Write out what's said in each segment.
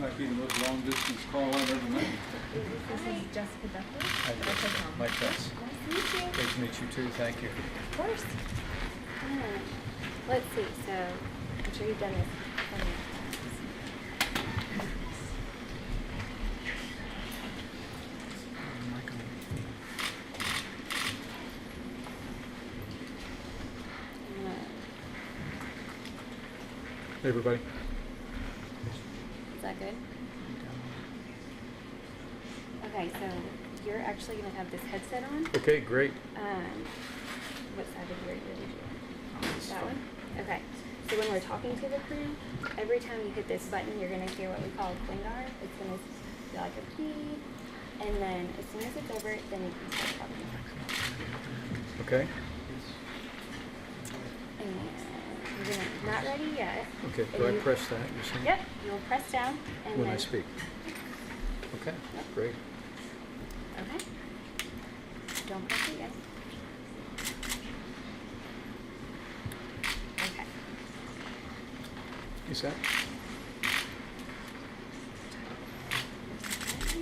might be the most long-distance call I've ever made. This is Jessica Duckworth. Hi, Jessica. Mike Pence. Nice to meet you. Great to meet you too. Thank you. Of course. Let's see. So I'm sure you've done this plenty of times. Hey, everybody. Is that good? Okay, so you're actually going to have this headset on. Okay, great. What side of your ear did you? That one? Okay. So when we're talking to the crew, every time you hit this button, you're going to hear what we call a clinger. It's going to be like a beep. And then as soon as it's over, then you can start talking. Okay. And you're gonna, not ready yet. Okay, do I press that? You're saying? Yep, you'll press down. And When then, I speak. Okay, Yep. great. Okay. Don't press it yet. Okay. You set? Okay.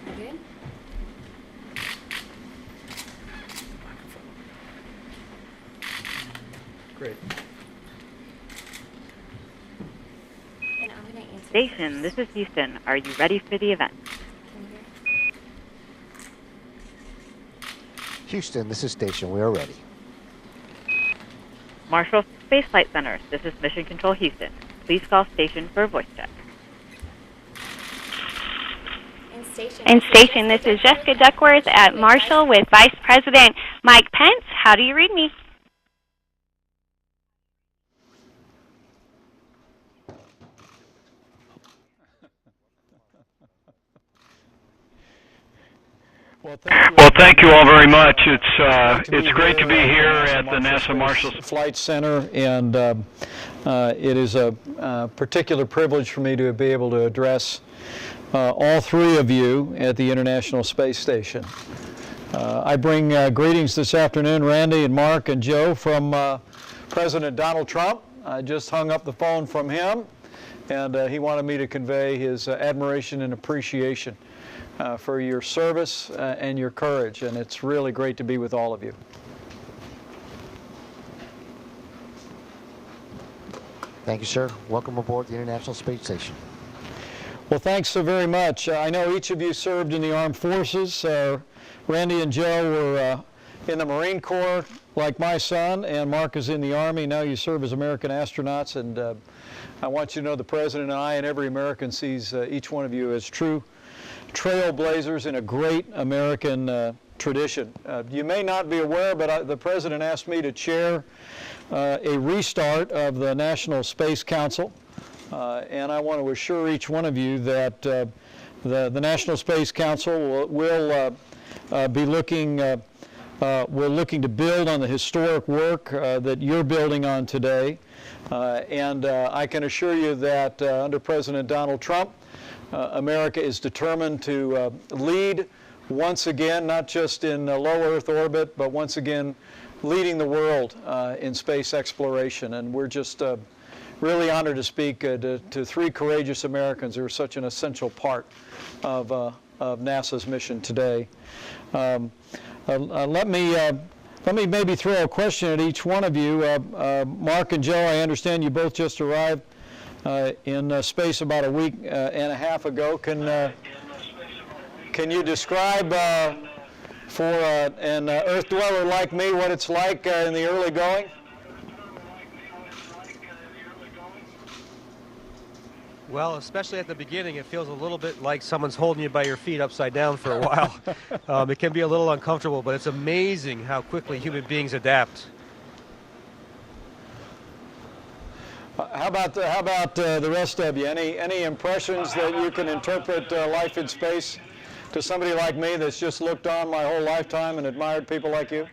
You good? Great. And I'm gonna answer. Station, this is Houston. Are you ready for the event? Can you hear? Houston, this is Station. We are ready. Marshall Space Flight Center, this is Mission Control Houston. Please call station for a voice check. In station, this is Jessica Duckworth at Marshall with Vice President Mike Pence. How do you read me? Well, thank you all very much. It's great to be here at the NASA Marshall Flight Center, and it is a particular privilege for me to be able to address all three of you at the International Space Station. I bring greetings this afternoon, Randy and Mark and Joe, from President Donald Trump. I just hung up the phone from him, and he wanted me to convey his admiration and appreciation for your service and your courage, and it's really great to be with all of you. Thank you, sir. Welcome aboard the International Space Station. Well, thanks so very much. I know each of you served in the armed forces. Randy and Joe were in the Marine Corps, like my son, and Mark is in the Army. Now you serve as American astronauts, and I want you to know the President and I and every American sees each one of you as true trailblazers in a great American tradition. You may not be aware, but the President asked me to chair a restart of the National Space Council, and I want to assure each one of you that the National Space Council will be looking we're looking to build on the historic work that you're building on today, and I can assure you that under President Donald Trump, America is determined to lead once again, not just in low Earth orbit, but once again leading the world in space exploration. And we're just really honored to speak to three courageous Americans who are such an essential part of NASA's mission today. Let me maybe throw a question at each one of you. Mark and Joe, I understand you both just arrived in space about a week and a half ago. Can you describe for an Earth dweller like me what it's like in the early going? Well, especially at the beginning, it feels a little bit like someone's holding you by your feet upside down for a while. It can be a little uncomfortable, but it's amazing how quickly human beings adapt. How about the rest of you? Any impressions that you can interpret life in space to somebody like me that's just looked on my whole lifetime and admired people like you?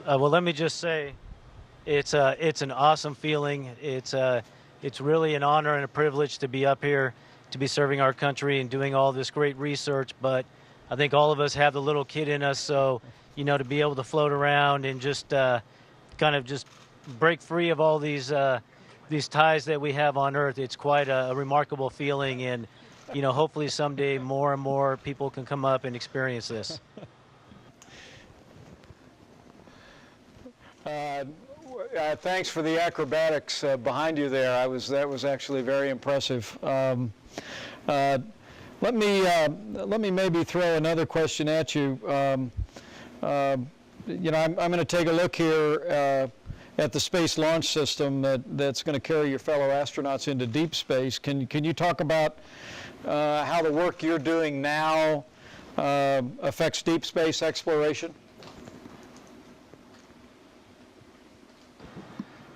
Well, let me just say, it's an awesome feeling. It's really an honor and a privilege to be up here, to be serving our country and doing all this great research. But I think all of us have the little kid in us, so to be able to float around and just kind of just break free of all these ties that we have on Earth. It's quite a remarkable feeling, and hopefully someday more and more people can come up and experience this. Thanks for the acrobatics behind you there. That was actually very impressive. Let me maybe throw another question at you. I'm going to take a look here at the Space Launch System that's going to carry your fellow astronauts into deep space. Can you talk about how the work you're doing now affects deep space exploration?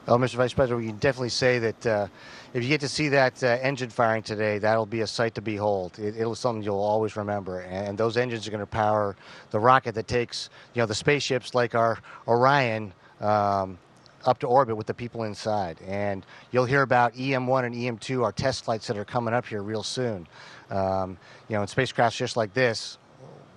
Well, Mr. Vice President, we can definitely say that if you get to see that engine firing today, that'll be a sight to behold. It'll be something you'll always remember. And those engines are going to power the rocket that takes, the spaceships like our Orion up to orbit with the people inside. And you'll hear about EM1 and EM2, our test flights that are coming up here real soon. In spacecrafts just like this,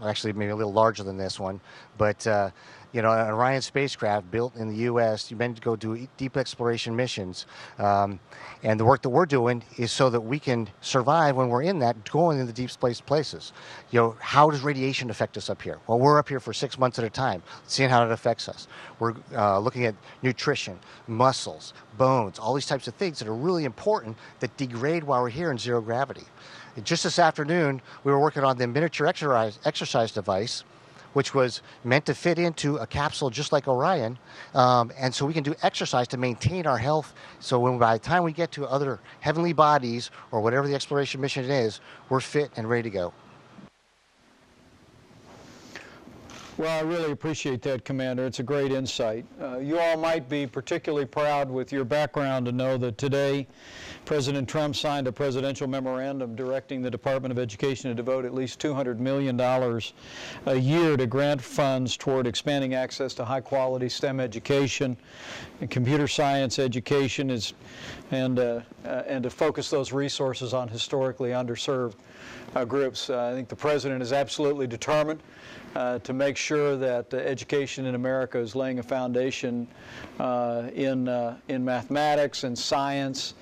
actually maybe a little larger than this one, but an Orion spacecraft built in the U.S., you meant to go do deep exploration missions. And the work that we're doing is so that we can survive when we're in that, going into deep space places. How does radiation affect us up here? Well, we're up here for 6 months at a time, seeing how it affects us. We're looking at nutrition, muscles, bones, all these types of things that are really important that degrade while we're here in zero gravity. Just this afternoon, we were working on the miniature exercise device, which was meant to fit into a capsule just like Orion, and so we can do exercise to maintain our health, so by the time we get to other heavenly bodies or whatever the exploration mission is, we're fit and ready to go. Well, I really appreciate that, Commander. It's a great insight. You all might be particularly proud with your background to know that today President Trump signed a presidential memorandum directing the Department of Education to devote at least $200 million a year to grant funds toward expanding access to high-quality STEM education and computer science education and to focus those resources on historically underserved groups. I think the President is absolutely determined to make sure that education in America is laying a foundation in mathematics and science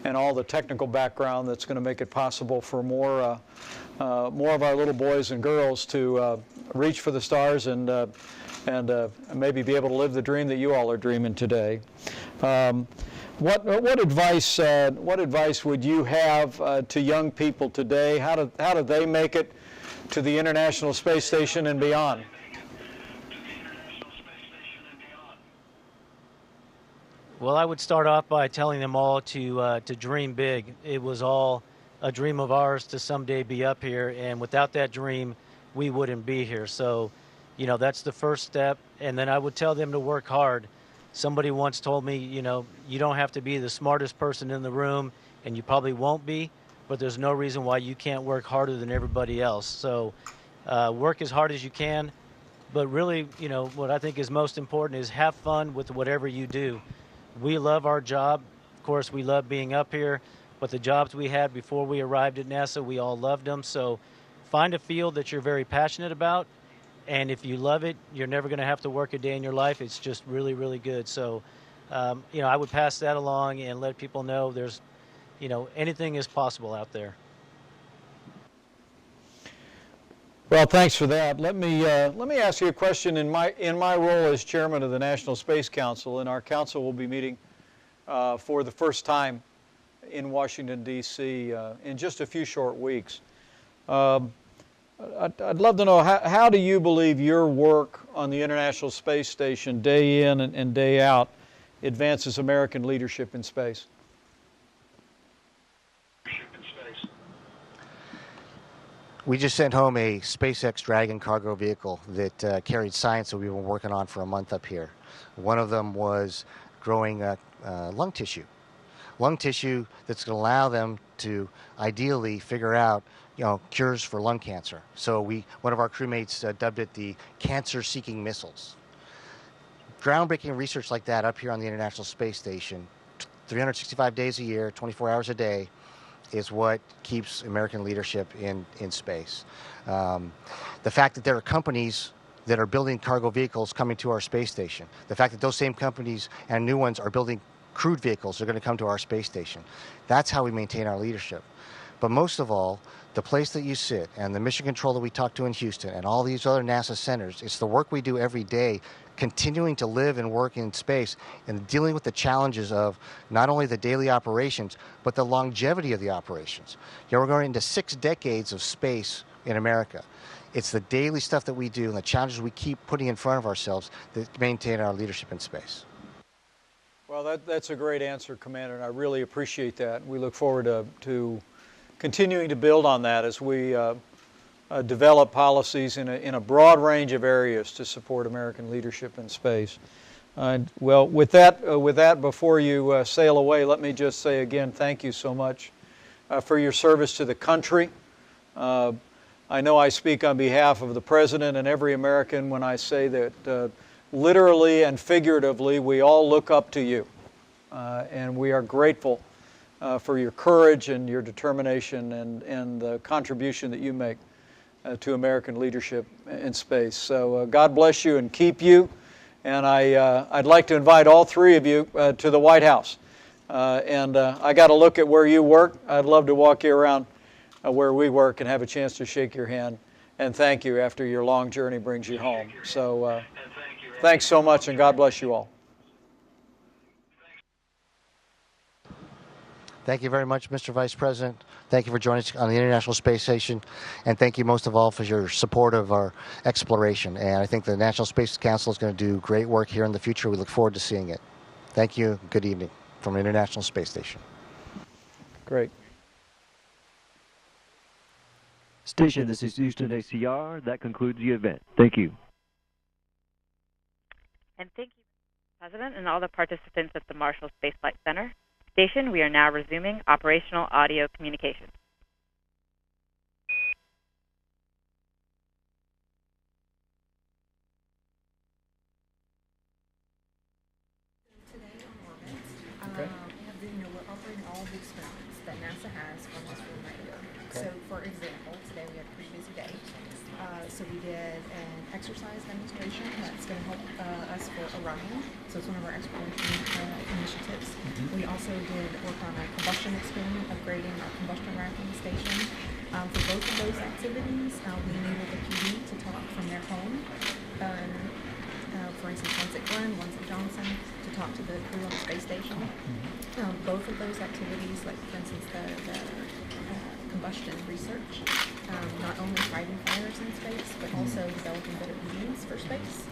and all the technical background that's going to make it possible for more of our little boys and girls to reach for the stars and maybe be able to live the dream that you all are dreaming today. What advice would you have to young people today? How do they make it to the International Space Station and beyond? Well, I would start off by telling them all to dream big. It was all a dream of ours to someday be up here, and without that dream, we wouldn't be here. So, that's the first step. And then I would tell them to work hard. Somebody once told me, you don't have to be the smartest person in the room, and you probably won't be, but there's no reason why you can't work harder than everybody else. So work as hard as you can, but really, what I think is most important is have fun with whatever you do. We love our job. Of course, we love being up here, but the jobs we had before we arrived at NASA, we all loved them. So find a field that you're very passionate about, and if you love it, you're never going to have to work a day in your life. It's just really, really good. So, I would pass that along and let people know there's, anything is possible out there. Well, thanks for that. Let me ask you a question. In my role as chairman of the National Space Council, and our council will be meeting for the first time in Washington, D.C. In just a few short weeks. I'd love to know, how do you believe your work on the International Space Station day in and day out advances American leadership in space? We just sent home a SpaceX Dragon cargo vehicle that carried science that we've been working on for a month up here. One of them was growing lung tissue that's going to allow them to ideally figure out cures for lung cancer. So one of our crewmates dubbed it the cancer-seeking missiles. Groundbreaking research like that up here on the International Space Station, 365 days a year, 24 hours a day, is what keeps American leadership in space. The fact that there are companies that are building cargo vehicles coming to our space station. The fact that those same companies and new ones are building crewed vehicles that are going to come to our space station. That's how we maintain our leadership. But most of all, the place that you sit and the mission control that we talk to in Houston and all these other NASA centers, it's the work we do every day, continuing to live and work in space and dealing with the challenges of not only the daily operations, but the longevity of the operations. You know, we're going into 6 decades of space in America. It's the daily stuff that we do and the challenges we keep putting in front of ourselves that maintain our leadership in space. Well, that's a great answer, Commander, and I really appreciate that. We look forward to continuing to build on that as we develop policies in a broad range of areas to support American leadership in space. Well, with that, before you sail away, let me just say again, thank you so much for your service to the country. I know I speak on behalf of the President and every American when I say that literally and figuratively, we all look up to you, and we are grateful for your courage and your determination and the contribution that you make to American leadership in space. So God bless you and keep you. And I'd like to invite all 3 of you to the White House. I got to look at where you work. I'd love to walk you around where we work and have a chance to shake your hand and thank you after your long journey brings you home. So thanks so much, and God bless you all. Thank you very much, Mr. Vice President. Thank you for joining us on the International Space Station. And thank you most of all for your support of our exploration. And I think the National Space Council is going to do great work here in the future. We look forward to seeing it. Thank you. Good evening from the International Space Station. Great. Station, this is Houston ACR. That concludes the event. Thank you. And thank you, President, and all the participants at the Marshall Space Flight Center. Station, we are now resuming operational audio communication. Today on orbit, we're operating all of the experiments that NASA has from us from radio. So, for example, today we had a pretty busy day. So we did an exercise demonstration that's going to help us for Orion. So it's one of our exploration initiatives. We also did work on a combustion experiment, upgrading our combustion racking station. For both of those activities, we enabled the PD to talk from their home. For instance, one's at Glenn, one's at Johnson, to talk to the crew on the space station. Both of those activities, like for instance the combustion research, not only fighting fires in space, but also developing better means for space.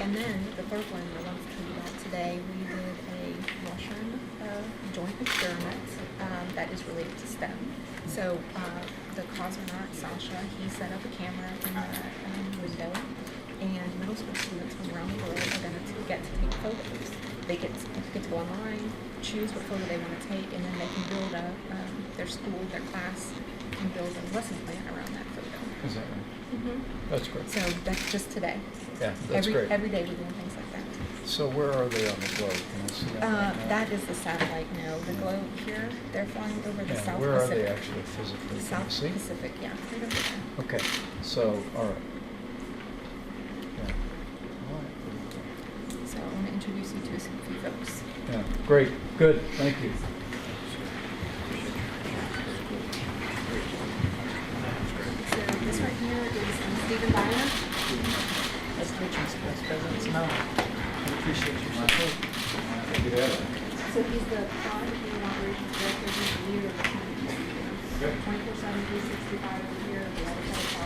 And then the third one, the one that we got today, we did a Russian joint experiment that is related to STEM. So the cosmonaut, Sasha, he set up a camera in the window, and middle school students from around the world are going to get to take photos. They get to go online, choose what photo they want to take, and then they can build their school, their class, can build a lesson plan around that photo. Is that right? Mm-hmm. That's great. So that's just today. Yeah, that's great. Every day we're doing things like that. So where are they on the globe? Can I see that? That is the satellite now. The globe here, they're flying over the South where Pacific. Where are they actually physically? South Pacific, yeah. Right over there. Okay, so, all right. Yeah. All right. So I want to introduce you to a few folks. Yeah, great, good, thank you. So this right here is Stephen Byner. Nice to meet you, Mr. Vice President. It's an honor. I appreciate your support. So he's the product and operations director. He's the leader of the team. 24/7, 365 over here. We always have a